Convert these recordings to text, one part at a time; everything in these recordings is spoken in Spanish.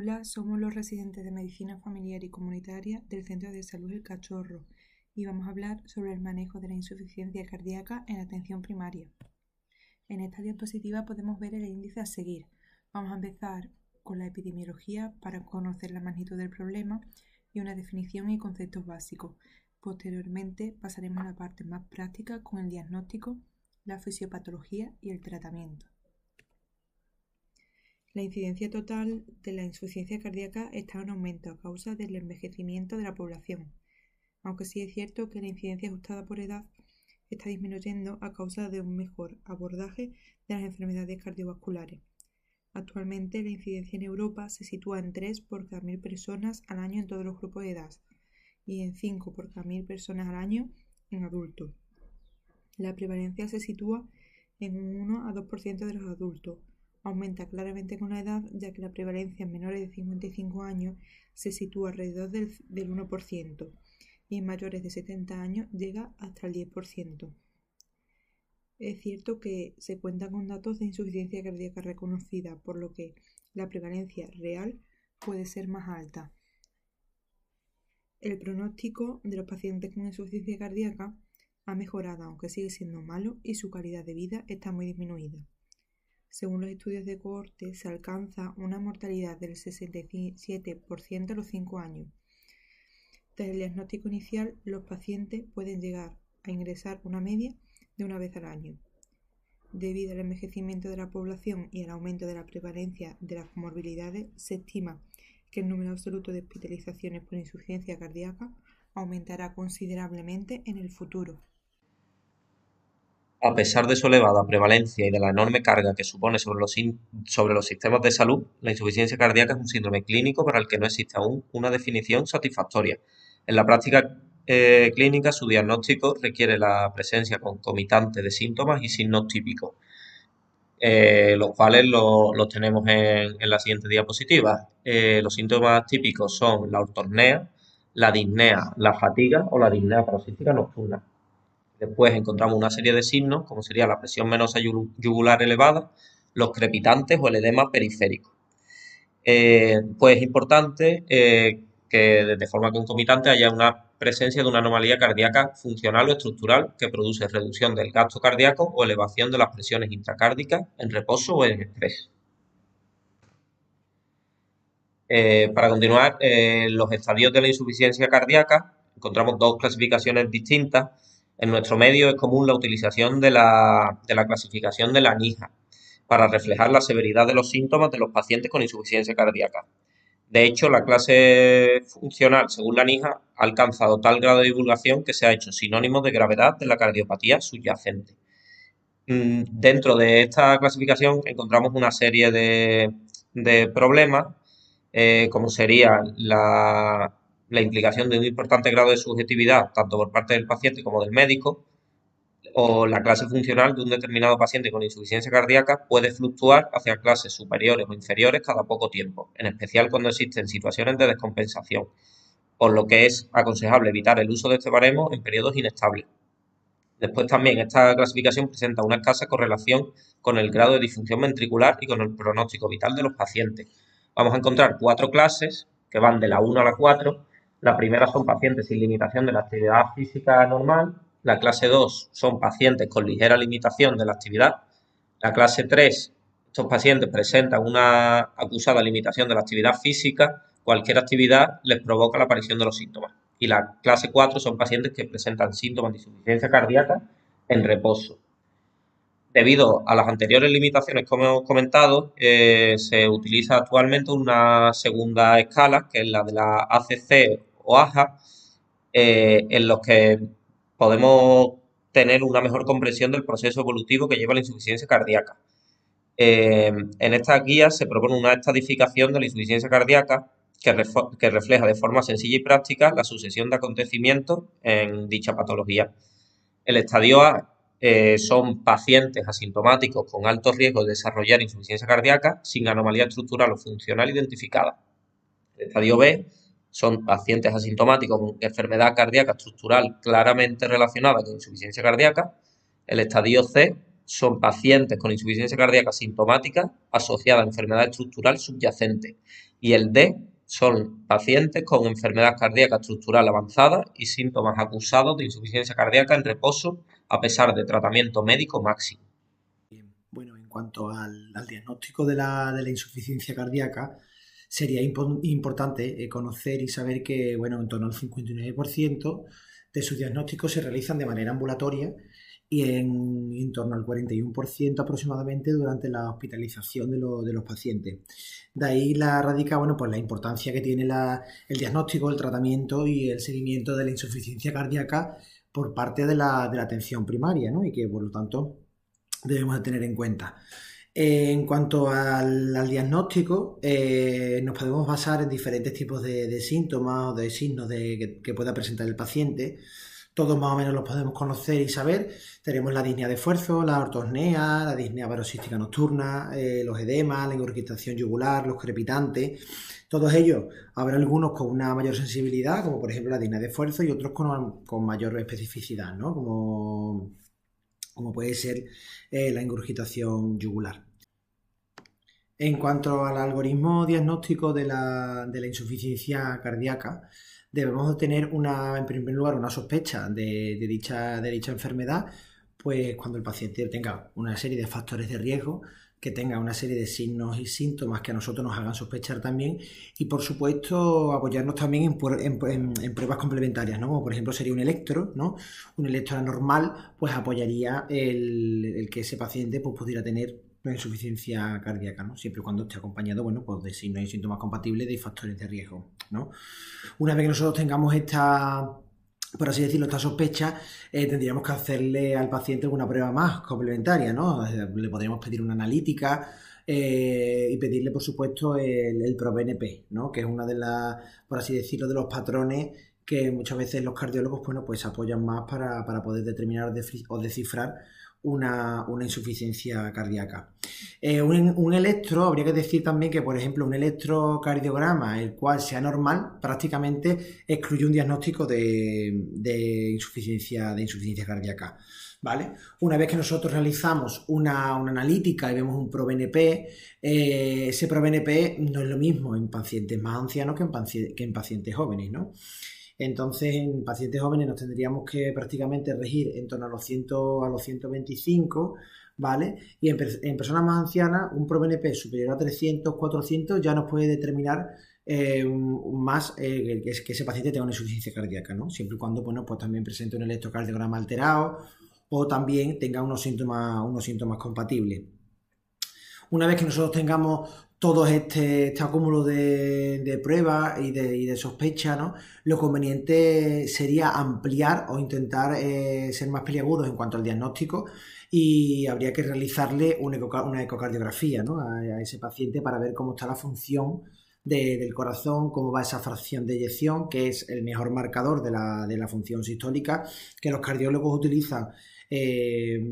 Hola, somos los residentes de Medicina Familiar y Comunitaria del Centro de Salud El Cachorro y vamos a hablar sobre el manejo de la insuficiencia cardíaca en atención primaria. En esta diapositiva podemos ver el índice a seguir. Vamos a empezar con la epidemiología para conocer la magnitud del problema y una definición y conceptos básicos. Posteriormente pasaremos a la parte más práctica con el diagnóstico, la fisiopatología y el tratamiento. La incidencia total de la insuficiencia cardíaca está en aumento a causa del envejecimiento de la población, aunque sí es cierto que la incidencia ajustada por edad está disminuyendo a causa de un mejor abordaje de las enfermedades cardiovasculares. Actualmente la incidencia en Europa se sitúa en 3 por cada 1.000 personas al año en todos los grupos de edad y en 5 por cada 1.000 personas al año en adultos. La prevalencia se sitúa en un 1 a 2% de los adultos. Aumenta claramente con la edad, ya que la prevalencia en menores de 55 años se sitúa alrededor del 1% y en mayores de 70 años llega hasta el 10%. Es cierto que se cuenta con datos de insuficiencia cardíaca reconocida, por lo que la prevalencia real puede ser más alta. El pronóstico de los pacientes con insuficiencia cardíaca ha mejorado, aunque sigue siendo malo, y su calidad de vida está muy disminuida. Según los estudios de cohorte, se alcanza una mortalidad del 67% a los 5 años. Tras el diagnóstico inicial, los pacientes pueden llegar a ingresar una media de una vez al año. Debido al envejecimiento de la población y al aumento de la prevalencia de las comorbilidades, se estima que el número absoluto de hospitalizaciones por insuficiencia cardíaca aumentará considerablemente en el futuro. A pesar de su elevada prevalencia y de la enorme carga que supone sobre los sistemas de salud, la insuficiencia cardíaca es un síndrome clínico para el que no existe aún una definición satisfactoria. En la práctica clínica, su diagnóstico requiere la presencia concomitante de síntomas y signos típicos, los cuales los tenemos en la siguiente diapositiva. Los síntomas típicos son la ortornea, la disnea, la fatiga o la disnea paroxística nocturna. Después encontramos una serie de signos, como sería la presión venosa yugular elevada, los crepitantes o el edema periférico. Pues es importante que de forma concomitante haya una presencia de una anomalía cardíaca funcional o estructural que produce reducción del gasto cardíaco o elevación de las presiones intracárdicas en reposo o en estrés. Para continuar, los estadios de la insuficiencia cardíaca, encontramos dos clasificaciones distintas. En nuestro medio es común la utilización de la clasificación de la NIJA para reflejar la severidad de los síntomas de los pacientes con insuficiencia cardíaca. De hecho, la clase funcional, según la NIJA, ha alcanzado tal grado de divulgación que se ha hecho sinónimo de gravedad de la cardiopatía subyacente. Dentro de esta clasificación encontramos una serie de problemas, como sería la implicación de un importante grado de subjetividad, tanto por parte del paciente como del médico, o la clase funcional de un determinado paciente con insuficiencia cardíaca puede fluctuar hacia clases superiores o inferiores cada poco tiempo, en especial cuando existen situaciones de descompensación, por lo que es aconsejable evitar el uso de este baremo en periodos inestables. Después también esta clasificación presenta una escasa correlación con el grado de disfunción ventricular y con el pronóstico vital de los pacientes. Vamos a encontrar 4 clases que van de la 1 a la 4. La primera son pacientes sin limitación de la actividad física normal. La clase 2 son pacientes con ligera limitación de la actividad. La clase 3, estos pacientes presentan una acusada limitación de la actividad física. Cualquier actividad les provoca la aparición de los síntomas. Y la clase 4 son pacientes que presentan síntomas de insuficiencia cardíaca en reposo. Debido a las anteriores limitaciones que hemos comentado, se utiliza actualmente una segunda escala, que es la de la ACC o AJA, en los que podemos tener una mejor comprensión del proceso evolutivo que lleva la insuficiencia cardíaca. En esta guía se propone una estadificación de la insuficiencia cardíaca que refleja de forma sencilla y práctica la sucesión de acontecimientos en dicha patología. El estadio A son pacientes asintomáticos con alto riesgo de desarrollar insuficiencia cardíaca sin anomalía estructural o funcional identificada. El estadio B son pacientes asintomáticos con enfermedad cardíaca estructural claramente relacionada con insuficiencia cardíaca. El estadio C son pacientes con insuficiencia cardíaca sintomática asociada a enfermedad estructural cardíaca sintomática asociada a enfermedad estructural subyacente. Y el D son pacientes con enfermedad cardíaca estructural avanzada y síntomas acusados de insuficiencia cardíaca en reposo a pesar de tratamiento médico máximo. Bien. Bueno, en cuanto al diagnóstico de la insuficiencia cardíaca, sería importante conocer y saber que, bueno, en torno al 59% de sus diagnósticos se realizan de manera ambulatoria y en torno al 41% aproximadamente durante la hospitalización de los pacientes. De ahí radica, bueno, pues la importancia que tiene el diagnóstico, el tratamiento y el seguimiento de la insuficiencia cardíaca por parte de la atención primaria, ¿no? Y que, por lo tanto, debemos de tener en cuenta. En cuanto al diagnóstico, nos podemos basar en diferentes tipos de síntomas o de signos que pueda presentar el paciente. Todos más o menos los podemos conocer y saber. Tenemos la disnea de esfuerzo, la ortosnea, la disnea paroxística nocturna, los edemas, la ingurgitación yugular, los crepitantes. Todos ellos, habrá algunos con una mayor sensibilidad, como por ejemplo la disnea de esfuerzo, y otros con mayor especificidad, ¿no? Como puede ser la ingurgitación yugular. En cuanto al algoritmo diagnóstico de la insuficiencia cardíaca, debemos tener en primer lugar una sospecha de dicha enfermedad, pues cuando el paciente tenga una serie de factores de riesgo, que tenga una serie de signos y síntomas que a nosotros nos hagan sospechar también, y por supuesto apoyarnos también en pruebas complementarias, ¿no? Como por ejemplo sería un electro, ¿no? Un electro anormal pues apoyaría el que ese paciente pues, pudiera tener una insuficiencia cardíaca, ¿no? Siempre y cuando esté acompañado, bueno, pues de signos y síntomas compatibles de factores de riesgo, ¿no? Una vez que nosotros tengamos por así decirlo, esta sospecha, tendríamos que hacerle al paciente alguna prueba más complementaria, ¿no? Le podríamos pedir una analítica y pedirle, por supuesto, el ProBNP, ¿no? Que es una por así decirlo, de los patrones que muchas veces los cardiólogos, bueno, pues apoyan más para poder determinar o descifrar una insuficiencia cardíaca. Un electro, habría que decir también que, por ejemplo, un electrocardiograma, el cual sea normal, prácticamente excluye un diagnóstico de insuficiencia cardíaca. ¿Vale? Una vez que nosotros realizamos una analítica y vemos un ProBNP, ese ProBNP no es lo mismo en pacientes más ancianos que en pacientes jóvenes, ¿no? Entonces, en pacientes jóvenes nos tendríamos que prácticamente regir en torno a los 125, ¿vale? Y en personas más ancianas, un ProBNP superior a 300, 400 ya nos puede determinar más que ese paciente tenga una insuficiencia cardíaca, ¿no? Siempre y cuando, bueno, pues también presente un electrocardiograma alterado o también tenga unos síntomas compatibles. Una vez que nosotros tengamos todo este acúmulo de pruebas y de sospecha, ¿no? Lo conveniente sería ampliar o intentar ser más peliagudos en cuanto al diagnóstico y habría que realizarle una ecocardiografía, ¿no? a ese paciente para ver cómo está la función del corazón, cómo va esa fracción de eyección, que es el mejor marcador de la función sistólica que los cardiólogos utilizan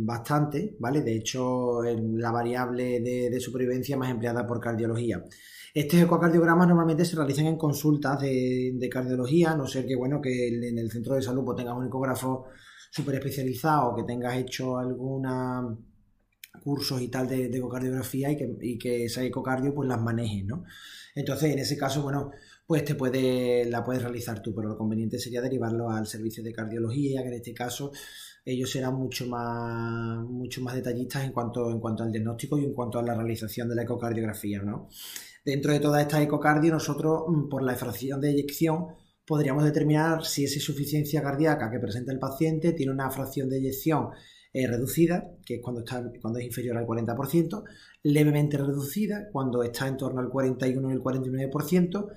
bastante, ¿vale? De hecho, la variable de supervivencia más empleada por cardiología. Estos ecocardiogramas normalmente se realizan en consultas de cardiología, a no ser que, bueno, que en el centro de salud pues, tengas un ecógrafo súper especializado, que tengas hecho alguna cursos y tal de ecocardiografía y que esa ecocardio pues las manejes, ¿no? Entonces, en ese caso, bueno, pues la puedes realizar tú, pero lo conveniente sería derivarlo al servicio de cardiología, que en este caso ellos serán mucho más detallistas en cuanto al diagnóstico y en cuanto a la realización de la ecocardiografía, ¿no? Dentro de toda esta ecocardio, nosotros, por la fracción de eyección, podríamos determinar si esa insuficiencia cardíaca que presenta el paciente tiene una fracción de eyección reducida, que es cuando es inferior al 40%, levemente reducida, cuando está en torno al 41 y el 49%,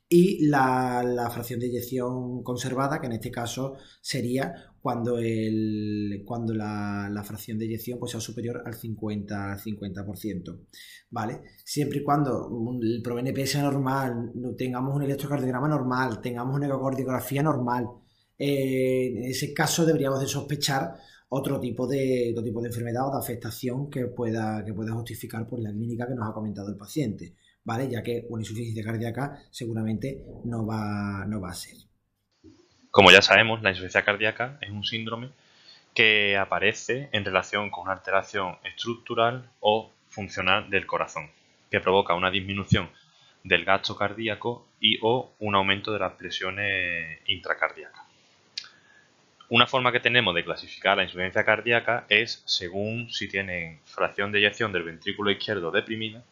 y la fracción de eyección conservada, que en este caso sería cuando la fracción de eyección pues, sea superior al 50%, ¿vale? Siempre y cuando el ProBNP sea normal, tengamos un electrocardiograma normal, tengamos una ecocardiografía normal, en ese caso deberíamos de sospechar otro tipo de enfermedad o de afectación que pueda justificar pues, la clínica que nos ha comentado el paciente, ¿vale? Ya que una insuficiencia cardíaca seguramente no va a ser. Como ya sabemos, la insuficiencia cardíaca es un síndrome que aparece en relación con una alteración estructural o funcional del corazón, que provoca una disminución del gasto cardíaco y o un aumento de las presiones intracardíacas. Una forma que tenemos de clasificar la insuficiencia cardíaca es según si tienen fracción de eyección del ventrículo izquierdo deprimida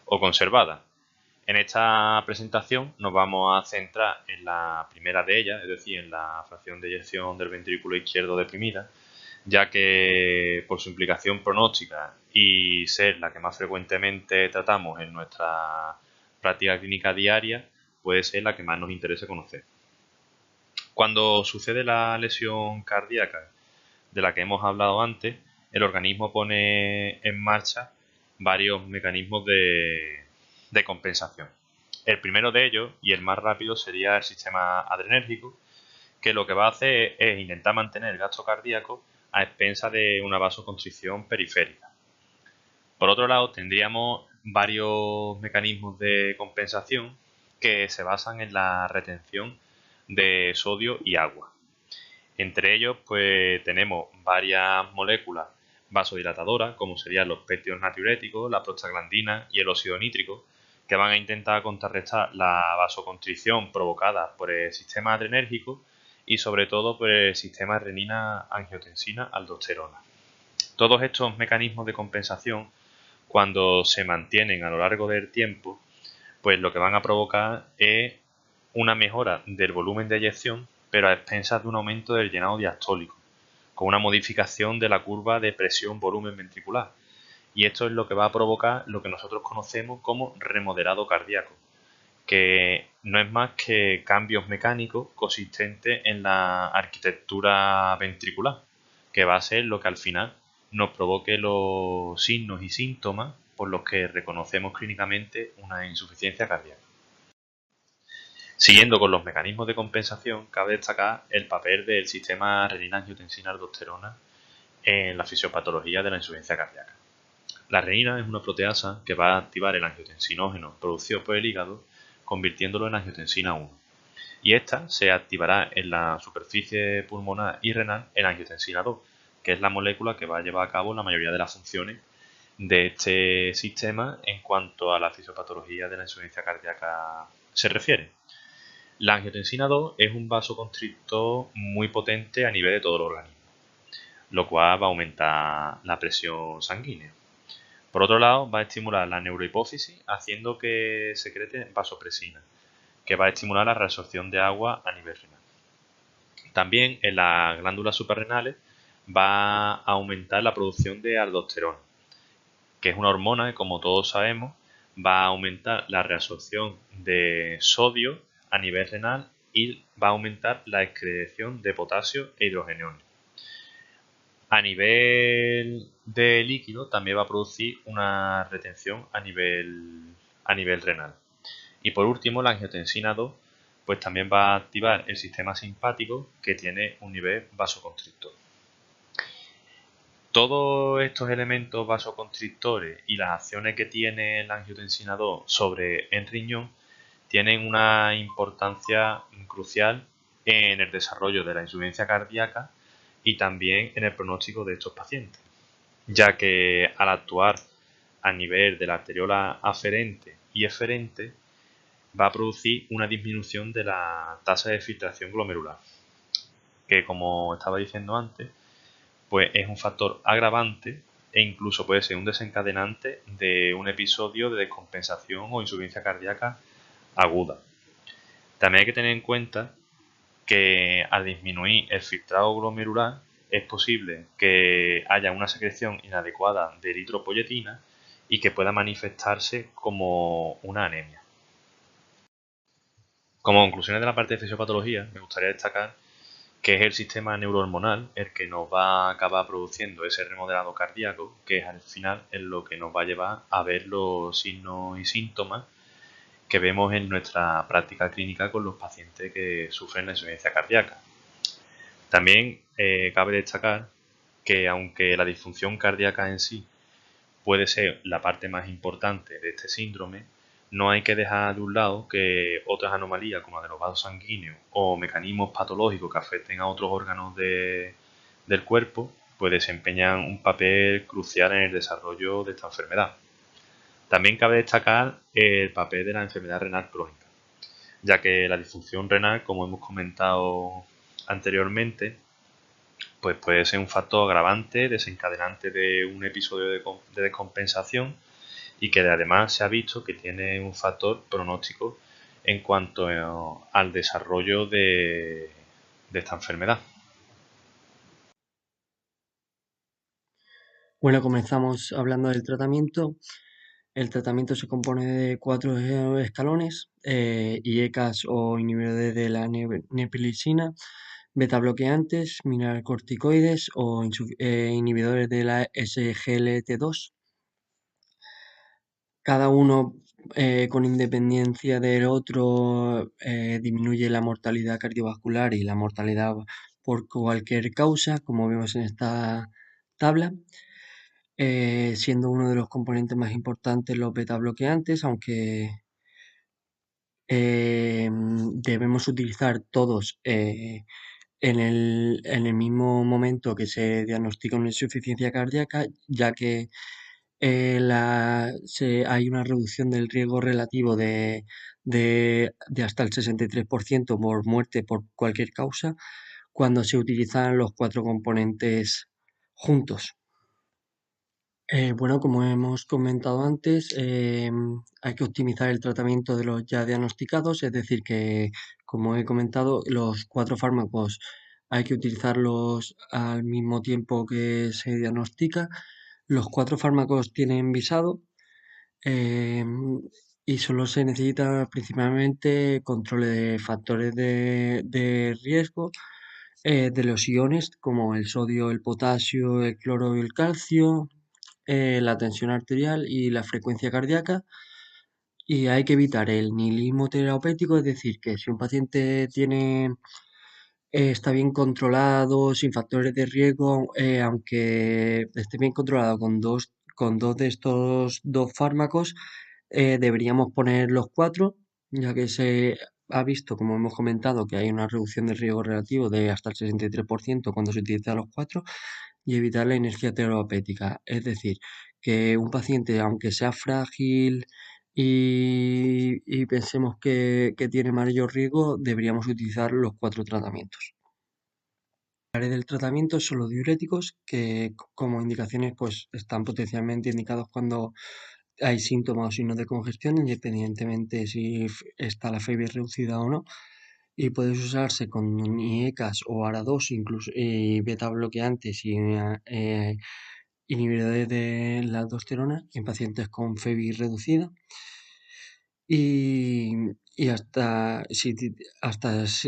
o conservada. En esta presentación nos vamos a centrar en la primera de ellas, es decir, en la fracción de eyección del ventrículo izquierdo deprimida, ya que por su implicación pronóstica y ser la que más frecuentemente tratamos en nuestra práctica clínica diaria, puede ser la que más nos interese conocer. Cuando sucede la lesión cardíaca de la que hemos hablado antes, el organismo pone en marcha varios mecanismos de compensación. El primero de ellos, y el más rápido, sería el sistema adrenérgico, que lo que va a hacer es intentar mantener el gasto cardíaco a expensas de una vasoconstricción periférica. Por otro lado, tendríamos varios mecanismos de compensación que se basan en la retención de sodio y agua. Entre ellos, pues tenemos varias moléculas vasodilatadoras, como serían los péptidos natriuréticos, la prostaglandina y el óxido nítrico, que van a intentar contrarrestar la vasoconstricción provocada por el sistema adrenérgico y sobre todo por el sistema renina-angiotensina-aldosterona. Todos estos mecanismos de compensación, cuando se mantienen a lo largo del tiempo, pues lo que van a provocar es una mejora del volumen de eyección, pero a expensas de un aumento del llenado diastólico, con una modificación de la curva de presión-volumen ventricular. Y esto es lo que va a provocar lo que nosotros conocemos como remodelado cardíaco, que no es más que cambios mecánicos consistentes en la arquitectura ventricular, que va a ser lo que al final nos provoque los signos y síntomas por los que reconocemos clínicamente una insuficiencia cardíaca. Siguiendo con los mecanismos de compensación, cabe destacar el papel del sistema renina-angiotensina-aldosterona en la fisiopatología de la insuficiencia cardíaca. La renina es una proteasa que va a activar el angiotensinógeno producido por el hígado, convirtiéndolo en angiotensina 1. Y esta se activará en la superficie pulmonar y renal en angiotensina 2, que es la molécula que va a llevar a cabo la mayoría de las funciones de este sistema en cuanto a la fisiopatología de la insuficiencia cardíaca se refiere. La angiotensina 2 es un vasoconstrictor muy potente a nivel de todo el organismo, lo cual va a aumentar la presión sanguínea. Por otro lado, va a estimular la neurohipófisis haciendo que secrete vasopresina, que va a estimular la reabsorción de agua a nivel renal. También en las glándulas suprarrenales va a aumentar la producción de aldosterona, que es una hormona que, como todos sabemos, va a aumentar la reabsorción de sodio a nivel renal y va a aumentar la excreción de potasio e hidrogenio. A nivel de líquido también va a producir una retención a nivel renal. Y por último, la angiotensina 2 pues también va a activar el sistema simpático, que tiene un nivel vasoconstrictor. Todos estos elementos vasoconstrictores y las acciones que tiene la angiotensina 2 sobre el riñón tienen una importancia crucial en el desarrollo de la insuficiencia cardíaca y también en el pronóstico de estos pacientes, ya que al actuar a nivel de la arteriola aferente y eferente va a producir una disminución de la tasa de filtración glomerular, que, como estaba diciendo antes, pues es un factor agravante e incluso puede ser un desencadenante de un episodio de descompensación o insuficiencia cardíaca aguda. También hay que tener en cuenta que al disminuir el filtrado glomerular es posible que haya una secreción inadecuada de eritropoyetina y que pueda manifestarse como una anemia. Como conclusiones de la parte de fisiopatología, me gustaría destacar que es el sistema neurohormonal el que nos va a acabar produciendo ese remodelado cardíaco, que al final es lo que nos va a llevar a ver los signos y síntomas que vemos en nuestra práctica clínica con los pacientes que sufren la insuficiencia cardíaca. También cabe destacar que aunque la disfunción cardíaca en sí puede ser la parte más importante de este síndrome, no hay que dejar de un lado que otras anomalías como la de los vasos sanguíneos o mecanismos patológicos que afecten a otros órganos del cuerpo, pues desempeñan un papel crucial en el desarrollo de esta enfermedad. También cabe destacar el papel de la enfermedad renal crónica, ya que la disfunción renal, como hemos comentado anteriormente, pues puede ser un factor agravante, desencadenante de un episodio de descompensación, y que además se ha visto que tiene un factor pronóstico en cuanto al desarrollo de esta enfermedad. Bueno, comenzamos hablando del tratamiento. El tratamiento se compone de 4 escalones: IECAS o inhibidores de la neprilisina, betabloqueantes, mineralocorticoides o inhibidores de la SGLT2. Cada uno, con independencia del otro, disminuye la mortalidad cardiovascular y la mortalidad por cualquier causa, como vemos en esta tabla, siendo uno de los componentes más importantes los betabloqueantes, aunque debemos utilizar todos en el mismo momento que se diagnostica una insuficiencia cardíaca, ya que hay una reducción del riesgo relativo de hasta el 63% por muerte por cualquier causa cuando se utilizan los 4 componentes juntos. Bueno, como hemos comentado antes, hay que optimizar el tratamiento de los ya diagnosticados, es decir, que, como he comentado, los 4 fármacos hay que utilizarlos al mismo tiempo que se diagnostica. Los 4 fármacos tienen visado, y solo se necesita principalmente control de factores de riesgo, de los iones como el sodio, el potasio, el cloro y el calcio, la tensión arterial y la frecuencia cardíaca. Y hay que evitar el nihilismo terapéutico, es decir, que si un paciente está bien controlado, sin factores de riesgo, aunque esté bien controlado con dos de estos 2 fármacos, deberíamos poner los 4, ya que se ha visto, como hemos comentado, que hay una reducción del riesgo relativo de hasta el 63% cuando se utilizan los 4, y evitar la inercia terapéutica. Es decir, que un paciente, aunque sea frágil y pensemos que tiene mayor riesgo, deberíamos utilizar los 4 tratamientos. Hablaré del tratamiento son los diuréticos, que como indicaciones pues están potencialmente indicados cuando hay síntomas o signos de congestión, independientemente si está la fiebre reducida o no, y puedes usarse con IECAS o ARA2, incluso, y beta bloqueantes y inhibidores de la aldosterona en pacientes con fiebre reducida. Y hasta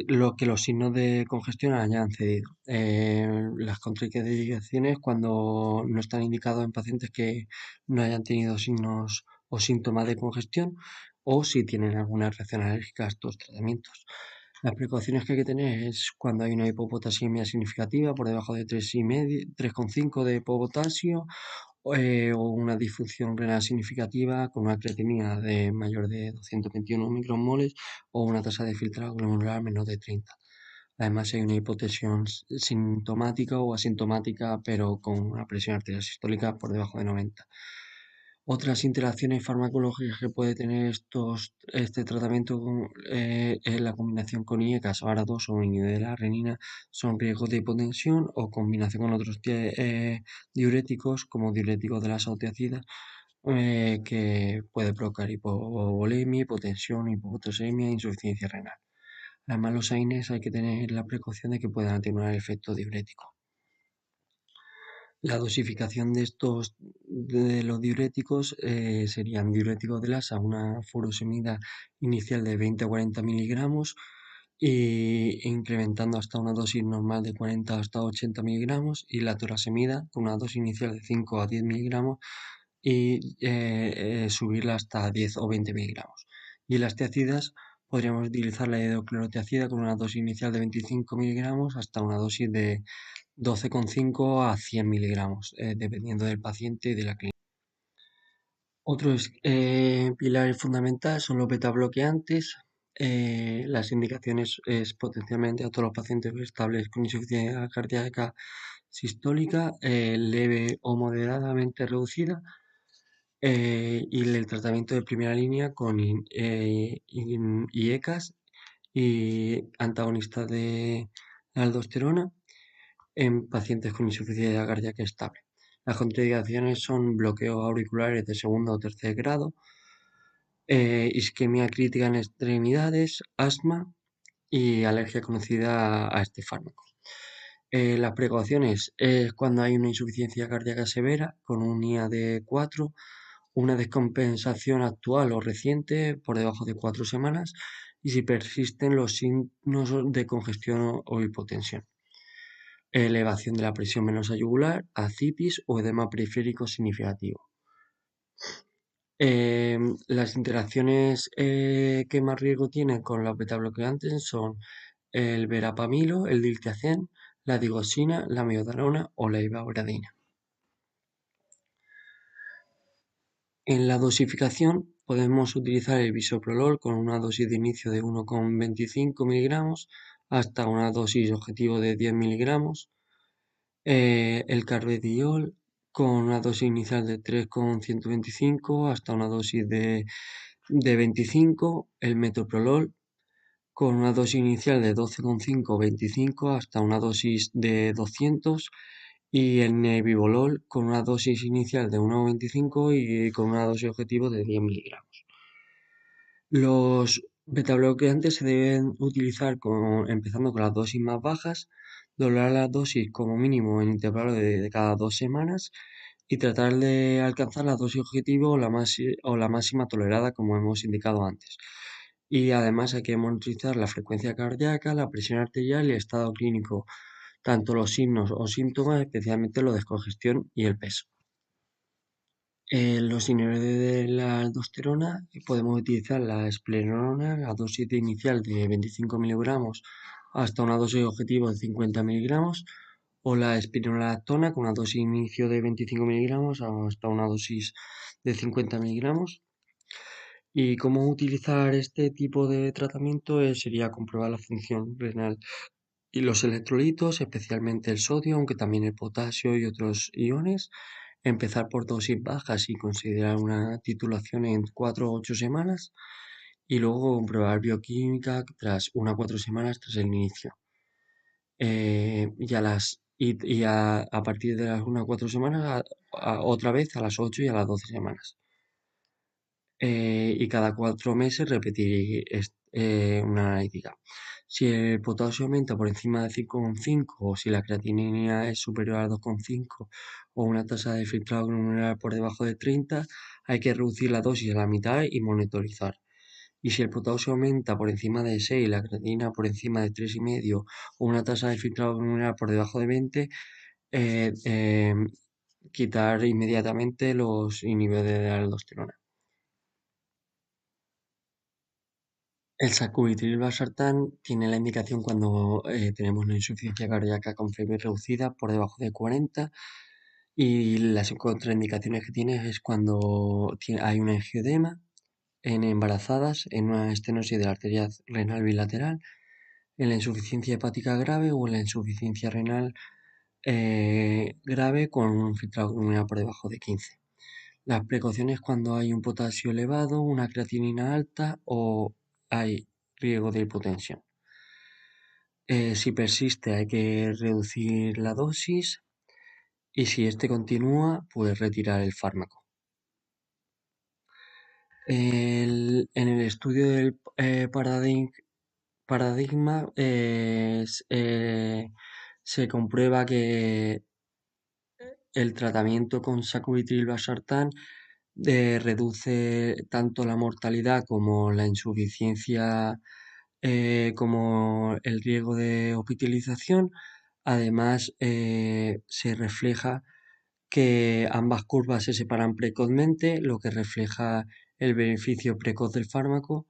lo que los signos de congestión hayan cedido. Las contraindicaciones cuando no están indicados en pacientes que no hayan tenido signos o síntomas de congestión, o si tienen alguna reacción alérgica a estos tratamientos. Las precauciones que hay que tener es cuando hay una hipopotasemia significativa por debajo de 3,5 de hipopotasio, o una disfunción renal significativa con una creatinina de mayor de 221 micromoles o una tasa de filtrado glomerular menor de 30. Además, hay una hipotensión sintomática o asintomática, pero con una presión arterial sistólica por debajo de 90. Otras interacciones farmacológicas que puede tener este tratamiento en la combinación con IECAS o ARA2 o inhibidor de la renina son riesgos de hipotensión, o combinación con otros diuréticos como diuréticos de la sauteacida, que puede provocar hipovolemia, hipotensión, hipopotasemia e insuficiencia renal. Además, los AINES hay que tener la precaución de que puedan atenuar el efecto diurético. La dosificación de los diuréticos serían diuréticos de Lassa, una furosemida inicial de 20 a 40 miligramos, e incrementando hasta una dosis normal de 40 hasta 80 miligramos, y la torasemida con una dosis inicial de 5 a 10 miligramos y subirla hasta 10 o 20 miligramos. Y las tiacidas podríamos utilizar la hidroclorotiacida con una dosis inicial de 25 miligramos hasta una dosis de 12,5 a 100 miligramos, dependiendo del paciente y de la clínica. Otro pilar fundamental son los betabloqueantes. Las indicaciones es potencialmente a todos los pacientes estables con insuficiencia cardíaca sistólica leve o moderadamente reducida y el tratamiento de primera línea con IECAS y antagonistas de la aldosterona en pacientes con insuficiencia cardíaca estable. Las contraindicaciones son bloqueos auriculares de segundo o tercer grado, isquemia crítica en extremidades, asma y alergia conocida a este fármaco. Las precauciones es cuando hay una insuficiencia cardíaca severa con un IA de 4, una descompensación actual o reciente por debajo de 4 semanas y si persisten los signos de congestión o hipotensión. Elevación de la presión venosa yugular, ascitis o edema periférico significativo. Las interacciones que más riesgo tienen con los betabloqueantes son el verapamilo, el diltiazem, la digoxina, la amiodarona o la ivabradina. En la dosificación podemos utilizar el bisoprolol con una dosis de inicio de 1,25 miligramos hasta una dosis objetivo de 10 miligramos. El carvedilol con una dosis inicial de 3,125 hasta una dosis de 25, el metoprolol con una dosis inicial de 12,5 o 25 hasta una dosis de 200 y el nebivolol con una dosis inicial de 1,25 y con una dosis objetivo de 10 miligramos. Los betabloqueantes se deben utilizar empezando con las dosis más bajas, doblar la dosis como mínimo en intervalos de cada 2 semanas y tratar de alcanzar la dosis objetivo o la máxima tolerada como hemos indicado antes. Y además hay que monitorizar la frecuencia cardíaca, la presión arterial y el estado clínico, tanto los signos o síntomas, especialmente lo de descongestión y el peso. Los inhibidores de la aldosterona podemos utilizar la esplenolona, la dosis inicial de 25 miligramos hasta una dosis objetivo de 50 miligramos o la espironolactona con una dosis inicio de 25 miligramos hasta una dosis de 50 miligramos. ¿Y cómo utilizar este tipo de tratamiento? Sería comprobar la función renal y los electrolitos, especialmente el sodio, aunque también el potasio y otros iones. Empezar por dosis bajas y considerar una titulación en 4 o 8 semanas y luego comprobar bioquímica tras 1 a 4 semanas tras el inicio. A partir de las 1 a 4 semanas, otra vez a las 8 y a las 12 semanas. Y cada 4 meses repetir una analítica. Si el potasio aumenta por encima de 5,5 o si la creatinina es superior a 2,5 o una tasa de filtrado glomerular por debajo de 30, hay que reducir la dosis a la mitad y monitorizar. Y si el potasio aumenta por encima de 6, la creatinina por encima de 3,5 o una tasa de filtrado glomerular por debajo de 20, quitar inmediatamente los inhibidores de la aldosterona. El sacubitril/valsartán tiene la indicación cuando tenemos una insuficiencia cardíaca con fiebre reducida por debajo de 40 y las contraindicaciones que tiene es cuando hay un angioedema en embarazadas, en una estenosis de la arteria renal bilateral, en la insuficiencia hepática grave o en la insuficiencia renal grave con un filtrado glomerular por debajo de 15. Las precauciones cuando hay un potasio elevado, una creatinina alta o hay riesgo de hipotensión. Si persiste hay que reducir la dosis y si este continúa, pues retirar el fármaco. En el estudio del paradigma se comprueba que el tratamiento con sacubitril/valsartán reduce tanto la mortalidad como la insuficiencia, como el riesgo de hospitalización. Además, se refleja que ambas curvas se separan precozmente, lo que refleja el beneficio precoz del fármaco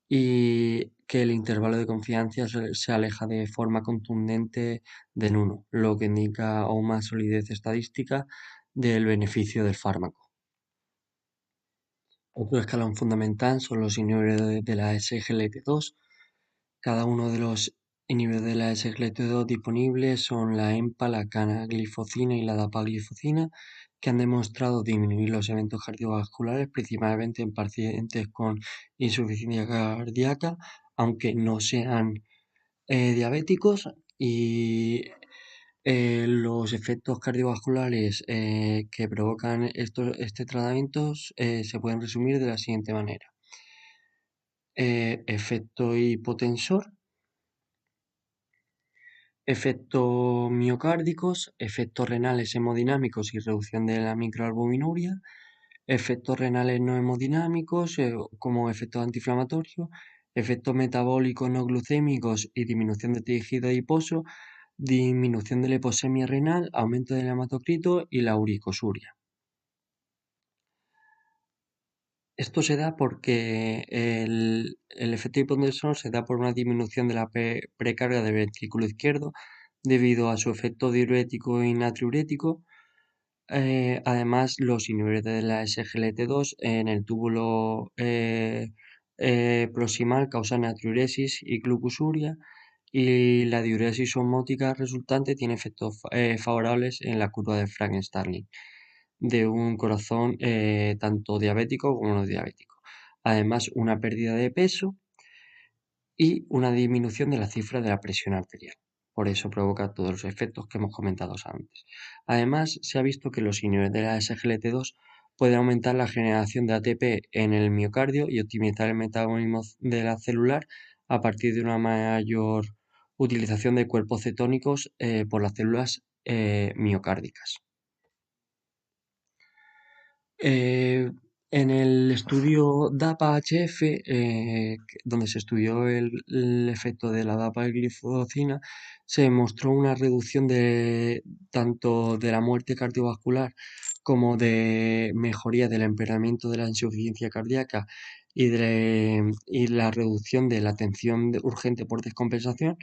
y que el intervalo de confianza se aleja de forma contundente del 1, lo que indica aún más solidez estadística del beneficio del fármaco. Otro escalón fundamental son los inhibidores de la SGLT2. Cada uno de los Inhibidores de la SGLT2 disponibles son la EMPA, la canaglifosina y la dapaglifosina, que han demostrado disminuir los eventos cardiovasculares, principalmente en pacientes con insuficiencia cardíaca, aunque no sean diabéticos, y los efectos cardiovasculares que provocan este tratamiento se pueden resumir de la siguiente manera. Efecto hipotensor, efectos miocárdicos, efectos renales hemodinámicos y reducción de la microalbuminuria, efectos renales no hemodinámicos como efectos antiinflamatorios, efectos metabólicos no glucémicos y disminución de tejido adiposo, disminución de la hiposemia renal, aumento del hematocrito y la uricosuria. Esto se da porque el efecto hipotensor se da por una disminución de la precarga del ventrículo izquierdo debido a su efecto diurético y natriurético. Además, los inhibidores de la SGLT2 en el túbulo proximal causan natriuresis y glucosuria, y la diuresis osmótica resultante tiene efectos favorables en la curva de Frank-Starling de un corazón tanto diabético como no diabético. Además, una pérdida de peso y una disminución de la cifra de la presión arterial. Por eso provoca todos los efectos que hemos comentado antes. Además, se ha visto que los inhibidores de la SGLT2 pueden aumentar la generación de ATP en el miocardio y optimizar el metabolismo de la celular a partir de una mayor utilización de cuerpos cetónicos por las células miocárdicas. En el estudio DAPA-HF, donde se estudió el efecto de la dapaglifosina, se mostró una reducción tanto de la muerte cardiovascular como de mejoría del empeoramiento de la insuficiencia cardíaca y la reducción de la atención urgente por descompensación,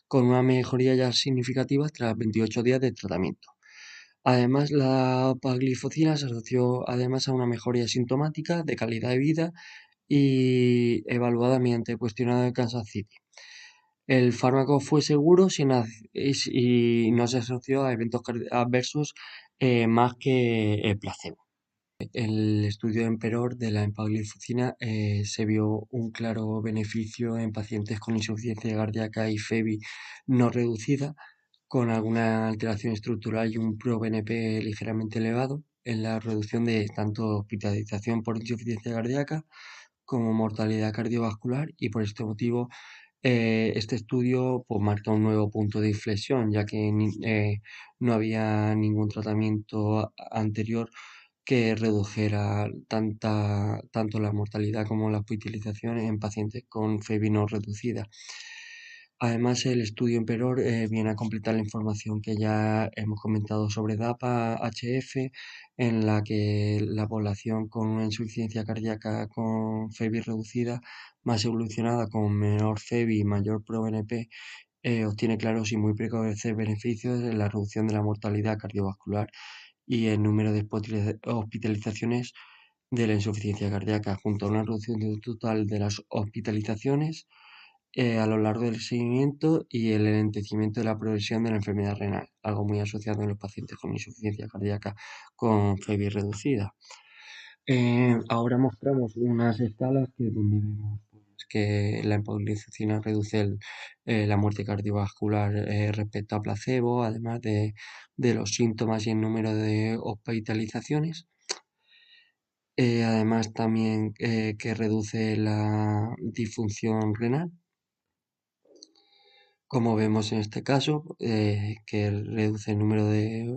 con una mejoría ya significativa tras 28 días de tratamiento. Además, la paglifosina se asoció además a una mejoría sintomática de calidad de vida y evaluada mediante el cuestionario de Kansas City. El fármaco fue seguro y no se asoció a eventos adversos más que el placebo. El estudio Emperor de la empaglifosina se vio un claro beneficio en pacientes con insuficiencia cardíaca y FEBI no reducida, con alguna alteración estructural y un ProBNP ligeramente elevado en la reducción de tanto hospitalización por insuficiencia cardíaca como mortalidad cardiovascular, y por este motivo este estudio pues, marca un nuevo punto de inflexión, ya que no había ningún tratamiento anterior que redujera tanto la mortalidad como la hospitalización en pacientes con FEBI no reducida. Además, el estudio Emperor viene a completar la información que ya hemos comentado sobre DAPA-HF, en la que la población con una insuficiencia cardíaca con FEBI reducida, más evolucionada, con menor FEBI y mayor ProBNP, obtiene claros y muy precoces beneficios en la reducción de la mortalidad cardiovascular y el número de hospitalizaciones de la insuficiencia cardíaca, junto a una reducción total de las hospitalizaciones a lo largo del seguimiento y el enlentecimiento de la progresión de la enfermedad renal, algo muy asociado en los pacientes con insuficiencia cardíaca con FEBI reducida. Ahora mostramos unas escalas donde vemos pues, que la empaglifosina reduce la muerte cardiovascular respecto a placebo, además de los síntomas y el número de hospitalizaciones. Además también que reduce la disfunción renal, como vemos en este caso, que reduce el número de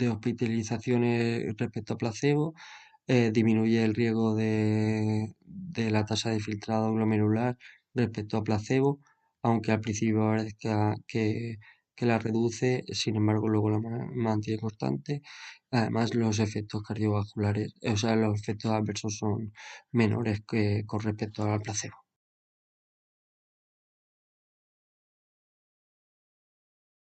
hospitalizaciones respecto a placebo, disminuye el riesgo de la tasa de filtrado glomerular respecto a placebo, aunque al principio parezca que la reduce, sin embargo luego la mantiene constante. Además, los efectos cardiovasculares, o sea, los efectos adversos son menores que con respecto al placebo.